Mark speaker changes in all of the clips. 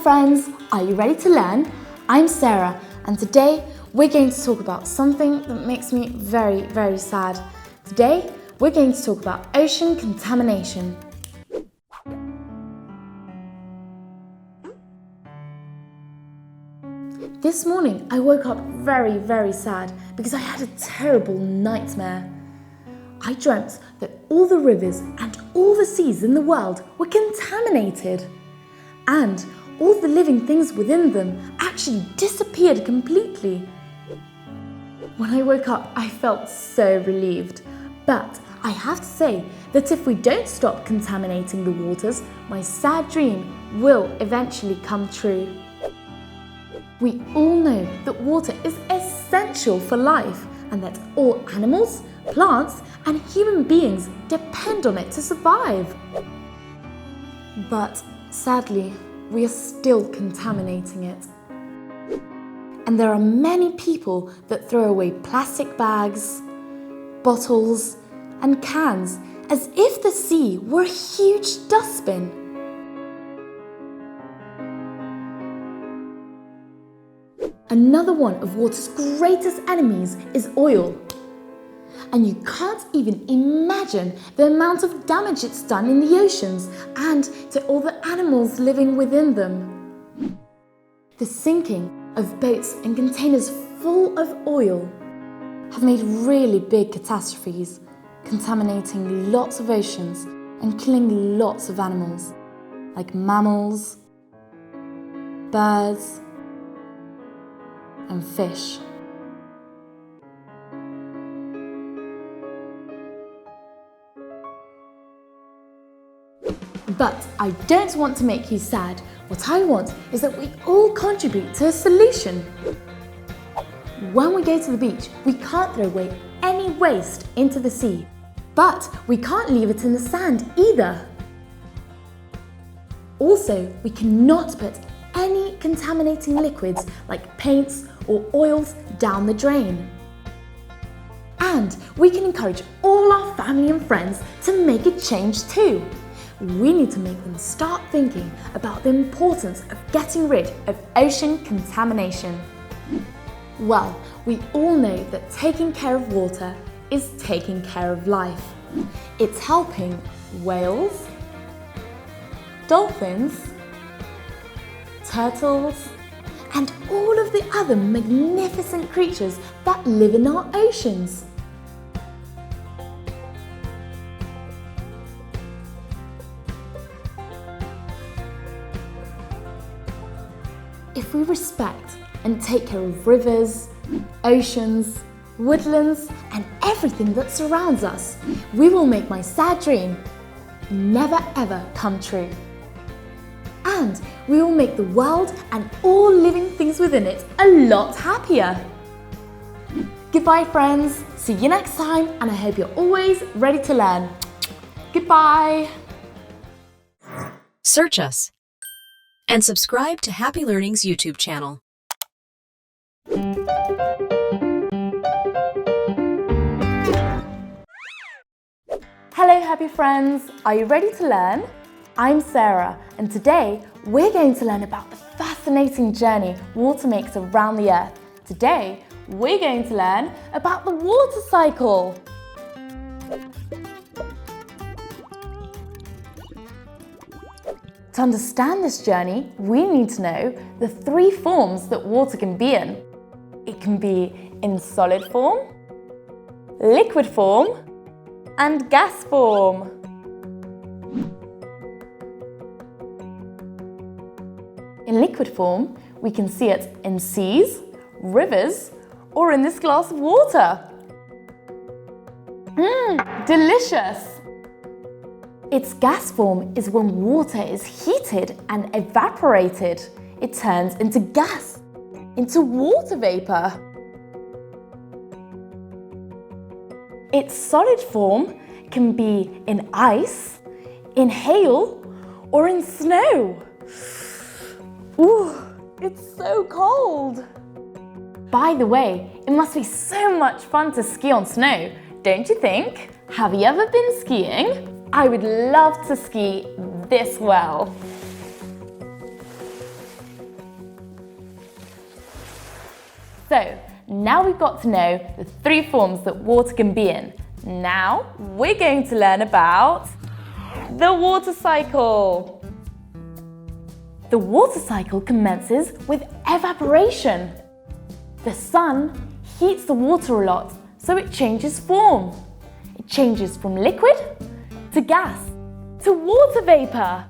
Speaker 1: friends, are you ready to learn? I'm Sarah and today we're going to talk about something that makes me very, very sad. Today we're going to talk about ocean contamination. This morning I woke up very, very sad because I had a terrible nightmare. I dreamt that all the rivers and all the seas in the world were contaminated. And all the living things within them actually disappeared completely. When I woke up, I felt so relieved. But I have to say that if we don't stop contaminating the waters, my sad dream will eventually come true. We all know that water is essential for life and that all animals, plants, and human beings depend on it to survive. But sadly, we are still contaminating it. And there are many people that throw away plastic bags, bottles, and cans as if the sea were a huge dustbin. Another one of water's greatest enemies is oil. And you can't even imagine the amount of damage it's done in the oceans and to all the animals living within them. The sinking of boats and containers full of oil have made really big catastrophes, contaminating lots of oceans and killing lots of animals, like mammals, birds, and fish. But I don't want to make you sad. What I want is that we all contribute to a solution. When we go to the beach, we can't throw away any waste into the sea, but we can't leave it in the sand either. Also, we cannot put any contaminating liquids like paints or oils down the drain. And we can encourage all our family and friends to make a change too. We need to make them start thinking about the importance of getting rid of ocean contamination. Well, we all know that taking care of water is taking care of life. It's helping whales, dolphins, turtles, and all of the other magnificent creatures that live in our oceans. If we respect and take care of rivers, oceans, woodlands, and everything that surrounds us, we will make my sad dream never ever come true. And we will make the world and all living things within it a lot happier. Goodbye, friends. See you next time, and I hope you're always ready to learn. Goodbye.
Speaker 2: Search us and subscribe to Happy Learning's YouTube channel.
Speaker 1: Hello, happy friends. Are you ready to learn? I'm Sarah, and today we're going to learn about the fascinating journey water makes around the earth. Today, we're going to learn about the water cycle. To understand this journey, we need to know the three forms that water can be in. It can be in solid form, liquid form, and gas form. In liquid form, we can see it in seas, rivers, or in this glass of water. Delicious! Its gas form is when water is heated and evaporated. It turns into gas, into water vapor. Its solid form can be in ice, in hail, or in snow. Ooh, it's so cold. By the way, it must be so much fun to ski on snow, don't you think? Have you ever been skiing? I would love to ski this well. So, now we've got to know the 3 forms that water can be in. Now, we're going to learn about the water cycle. The water cycle commences with evaporation. The sun heats the water a lot, so it changes form. It changes from liquid to gas to water vapor.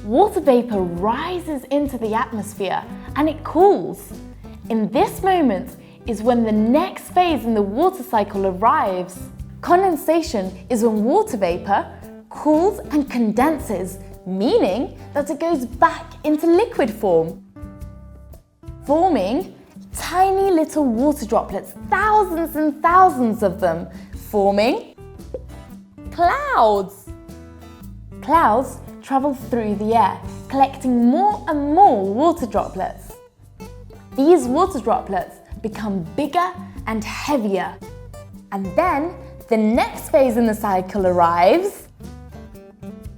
Speaker 1: Water vapor rises into the atmosphere and it cools. In this moment is when the next phase in the water cycle arrives. Condensation is when water vapor cools and condenses, meaning that it goes back into liquid form, forming tiny little water droplets, thousands and thousands of them, forming clouds. Clouds travel through the air, collecting more and more water droplets. These water droplets become bigger and heavier. And then the next phase in the cycle arrives: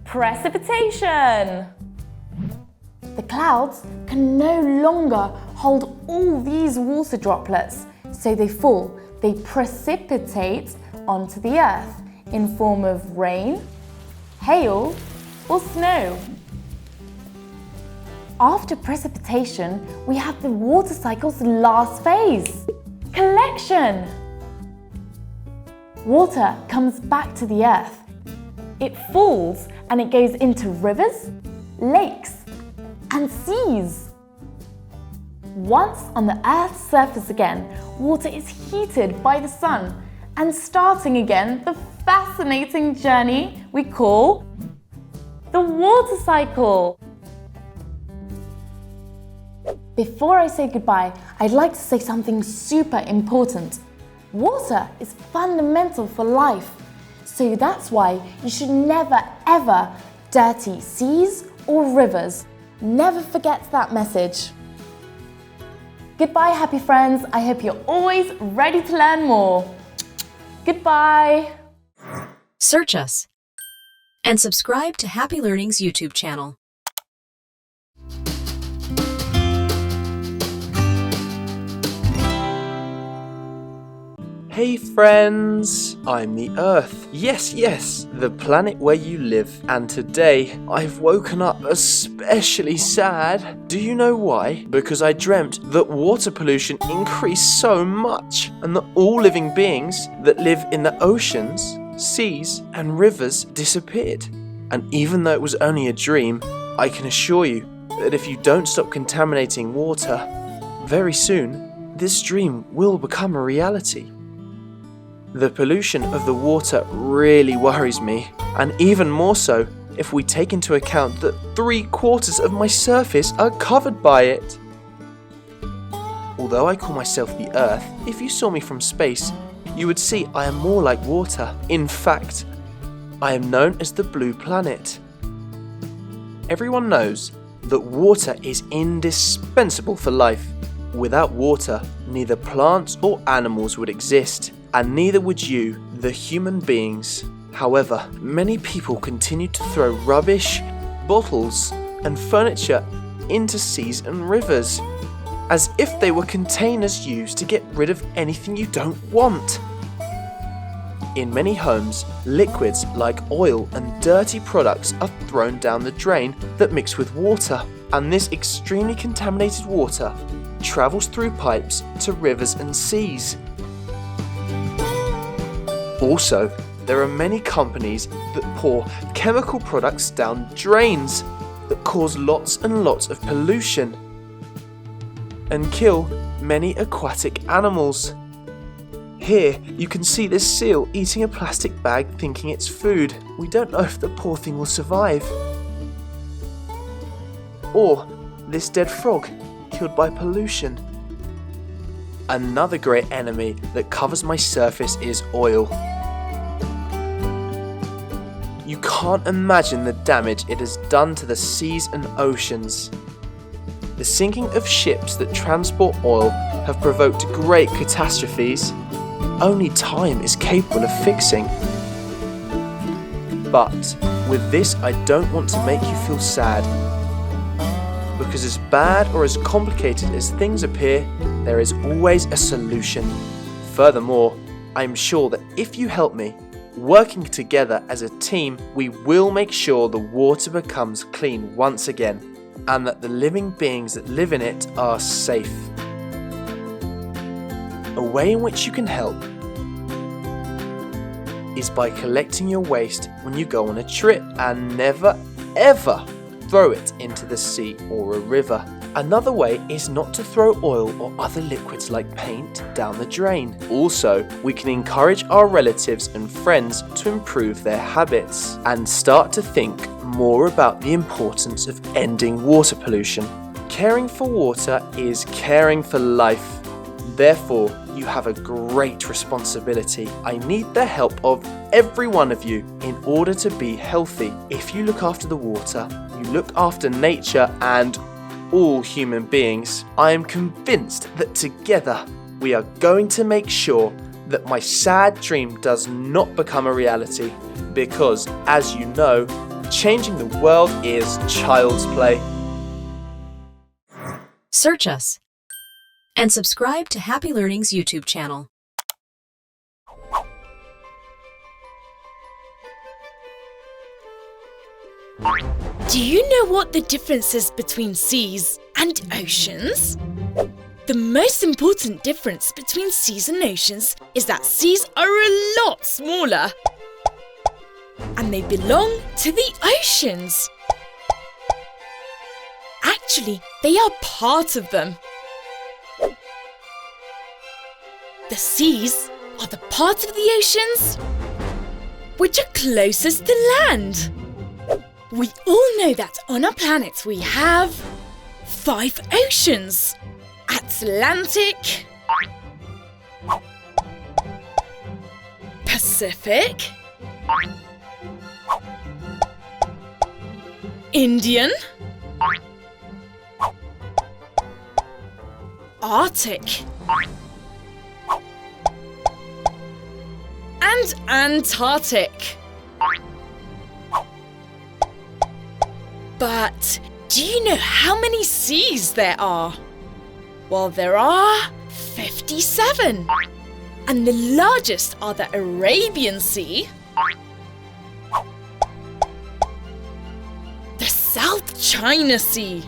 Speaker 1: precipitation. The clouds can no longer hold all these water droplets, so they fall. They precipitate onto the earth in form of rain, hail, or snow. After precipitation, we have the water cycle's last phase, collection. Water comes back to the earth. It falls and it goes into rivers, lakes, and seas. Once on the Earth's surface again, water is heated by the sun and starting again the fascinating journey we call the water cycle. Before I say goodbye, I'd like to say something super important. Water is fundamental for life, so that's why you should never ever dirty seas or rivers. Never forget that message. Goodbye, happy friends. I hope you're always ready to learn more. Goodbye.
Speaker 2: Search us and subscribe to Happy Learning's YouTube channel.
Speaker 3: Hey friends, I'm the Earth. Yes, the planet where you live. And today, I've woken up especially sad. Do you know why? Because I dreamt that water pollution increased so much and that all living beings that live in the oceans, seas and rivers disappeared. And even though it was only a dream, I can assure you that if you don't stop contaminating water, very soon, this dream will become a reality. The pollution of the water really worries me, and even more so if we take into account that 3/4 of my surface are covered by it. Although I call myself the Earth, if you saw me from space, you would see I am more like water. In fact, I am known as the blue planet. Everyone knows that water is indispensable for life. Without water, neither plants or animals would exist. And neither would you, the human beings. However, many people continue to throw rubbish, bottles, and furniture into seas and rivers, as if they were containers used to get rid of anything you don't want. In many homes, liquids like oil and dirty products are thrown down the drain that mix with water, and this extremely contaminated water travels through pipes to rivers and seas. Also, there are many companies that pour chemical products down drains that cause lots and lots of pollution and kill many aquatic animals. Here, you can see this seal eating a plastic bag thinking it's food. We don't know if the poor thing will survive. Or this dead frog killed by pollution. Another great enemy that covers my surface is oil. You can't imagine the damage it has done to the seas and oceans. The sinking of ships that transport oil have provoked great catastrophes. Only time is capable of fixing. But with this, I don't want to make you feel sad. because as bad or as complicated as things appear, there is always a solution. Furthermore, I'm sure that if you help me, working together as a team, we will make sure the water becomes clean once again, and that the living beings that live in it are safe. A way in which you can help is by collecting your waste when you go on a trip and never ever throw it into the sea or a river. Another way is not to throw oil or other liquids like paint down the drain. Also, we can encourage our relatives and friends to improve their habits and start to think more about the importance of ending water pollution. Caring for water is caring for life. Therefore, you have a great responsibility. I need the help of every one of you in order to be healthy. If you look after the water, you look after nature and all human beings. I am convinced that together we are going to make sure that my sad dream does not become a reality, because, as you know, changing the world is child's play.
Speaker 2: Search us and subscribe to Happy Learning's YouTube channel.
Speaker 4: Do you know what the difference is between seas and oceans? The most important difference between seas and oceans is that seas are a lot smaller and they belong to the oceans. Actually, they are part of them. The seas are the part of the oceans which are closest to land. We all know that on our planet we have 5 oceans: Atlantic, Pacific, Indian, Arctic, and Antarctic. But do you know how many seas there are? Well, there are 57. And the largest are the Arabian Sea, the South China Sea,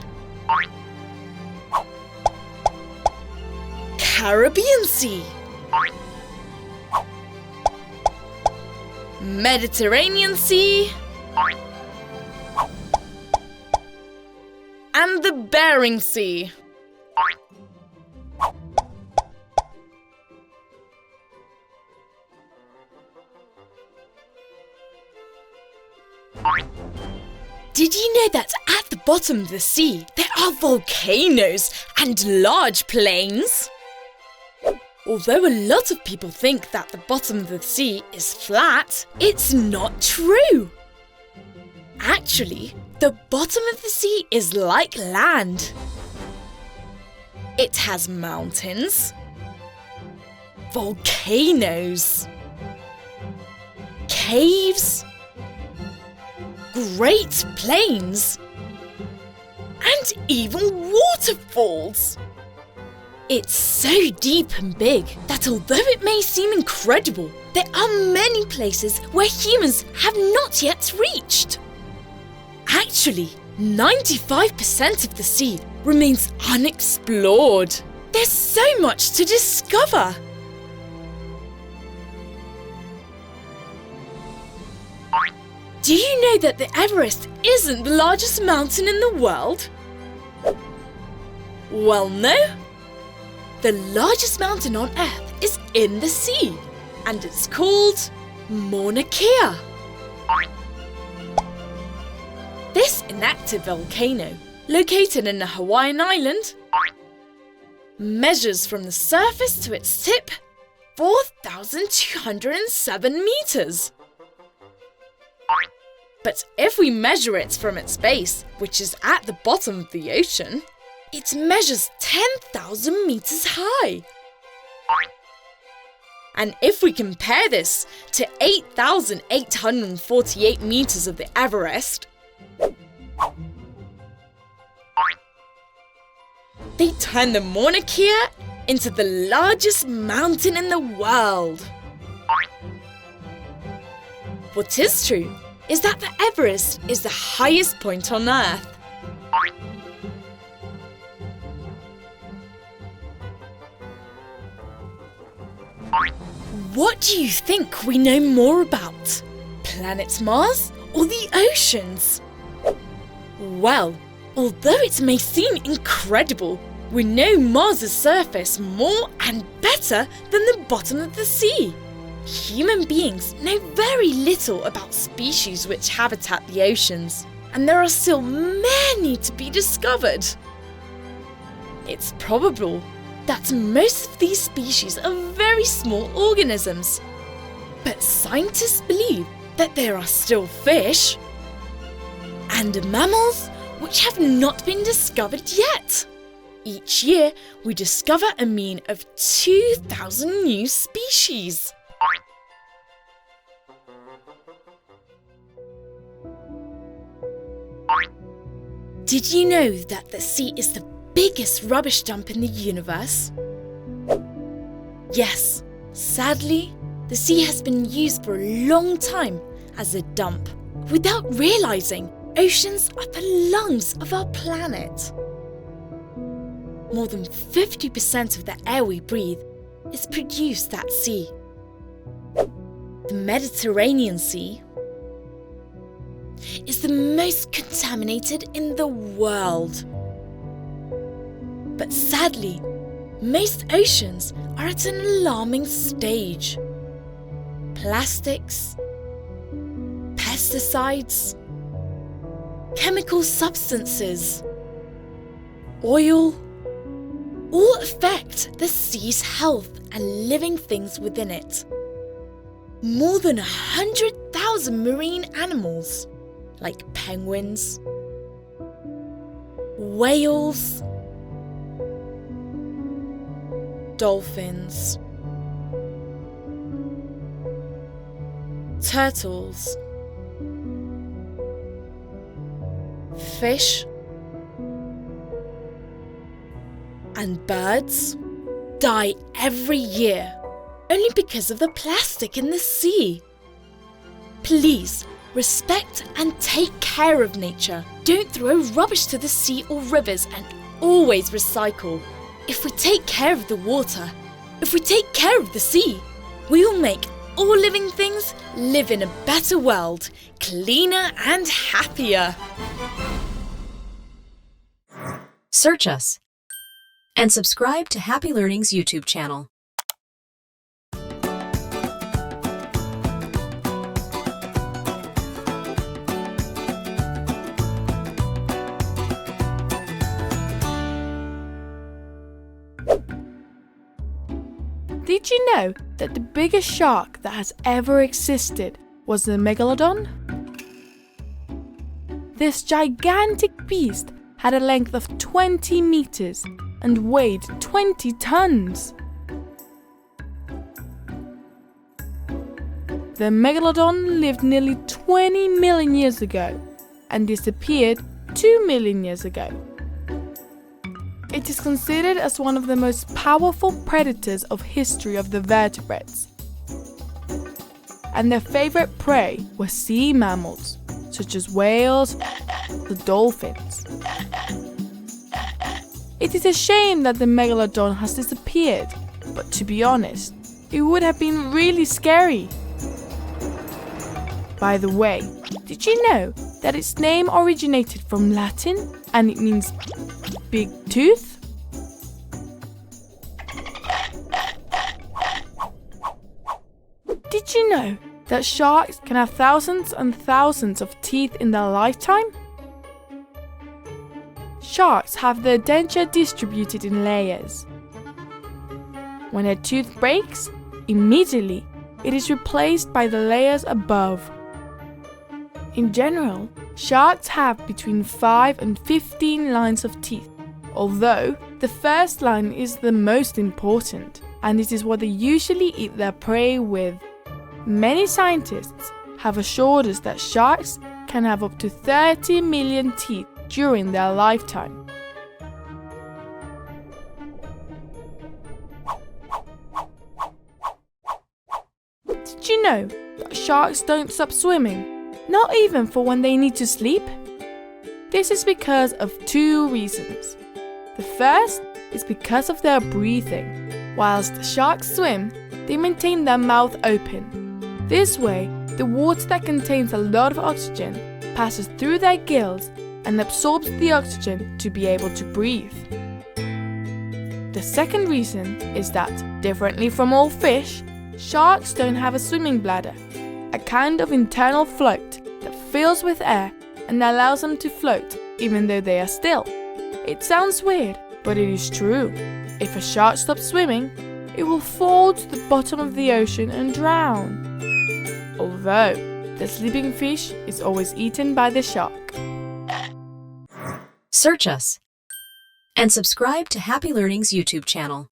Speaker 4: Caribbean Sea, Mediterranean Sea, and the Bering Sea. Did you know that at the bottom of the sea there are volcanoes and large plains? Although a lot of people think that the bottom of the sea is flat, it's not true. Actually, the bottom of the sea is like land. It has mountains, volcanoes, caves, great plains, and even waterfalls. It's so deep and big that although it may seem incredible, there are many places where humans have not yet reached. Actually, 95% of the sea remains unexplored. There's so much to discover. Do you know that the Everest isn't the largest mountain in the world? Well, no. The largest mountain on Earth is in the sea, and it's called Mauna Kea. This inactive volcano, located in a Hawaiian island, measures from the surface to its tip 4,207 meters. But if we measure it from its base, which is at the bottom of the ocean, it measures 10,000 meters high. And if we compare this to 8,848 meters of the Everest, They turned the Mauna Kea into the largest mountain in the world. What is true is that the Everest is the highest point on Earth. What do you think we know more about? Planet Mars or the oceans? Well, although it may seem incredible, we know Mars's surface more and better than the bottom of the sea. Human beings know very little about species which habitat the oceans, and there are still many to be discovered. It's probable that most of these species are very small organisms, but scientists believe that there are still fish and mammals which have not been discovered yet. Each year, we discover a mean of 2,000 new species. Did you know that the sea is the biggest rubbish dump in the universe? Yes, sadly, the sea has been used for a long time as a dump. Without realizing, oceans are the lungs of our planet. More than 50% of the air we breathe is produced at sea. The Mediterranean Sea is the most contaminated in the world. But sadly, most oceans are at an alarming stage. Plastics, pesticides, chemical substances, oil, all affect the sea's health and living things within it. More than 100,000 marine animals, like penguins, whales, dolphins, turtles, fish, and birds die every year only because of the plastic in the sea. Please respect and take care of nature. Don't throw rubbish to the sea or rivers, and always recycle. If we take care of the water, if we take care of the sea, we will make all living things live in a better world, cleaner and happier.
Speaker 2: Search us and subscribe to Happy Learning's YouTube channel.
Speaker 5: Did you know that the biggest shark that has ever existed was the megalodon? This gigantic beast had a length of 20 meters and weighed 20 tons. The megalodon lived nearly 20 million years ago and disappeared 2 million years ago. It is considered as one of the most powerful predators of history of the vertebrates. And their favorite prey were sea mammals, such as whales, the dolphins. It is a shame that the megalodon has disappeared, but to be honest, it would have been really scary. By the way, did you know that its name originated from Latin and it means big tooth? Did you know that sharks can have thousands and thousands of teeth in their lifetime? Sharks have their denture distributed in layers. When a tooth breaks, immediately it is replaced by the layers above. In general, sharks have between 5 and 15 lines of teeth, although the first line is the most important, and it is what they usually eat their prey with. Many scientists have assured us that sharks can have up to 30 million teeth during their lifetime. Did you know that sharks don't stop swimming, not even for when they need to sleep? This is because of two reasons. The first is because of their breathing. Whilst sharks swim, they maintain their mouth open. This way, the water that contains a lot of oxygen passes through their gills and absorbs the oxygen to be able to breathe. The second reason is that, differently from all fish, sharks don't have a swimming bladder, a kind of internal float that fills with air and allows them to float even though they are still. It sounds weird, but it is true. If a shark stops swimming, it will fall to the bottom of the ocean and drown. Although, the sleeping fish is always eaten by the shark.
Speaker 2: Search us and subscribe to Happy Learning's YouTube channel.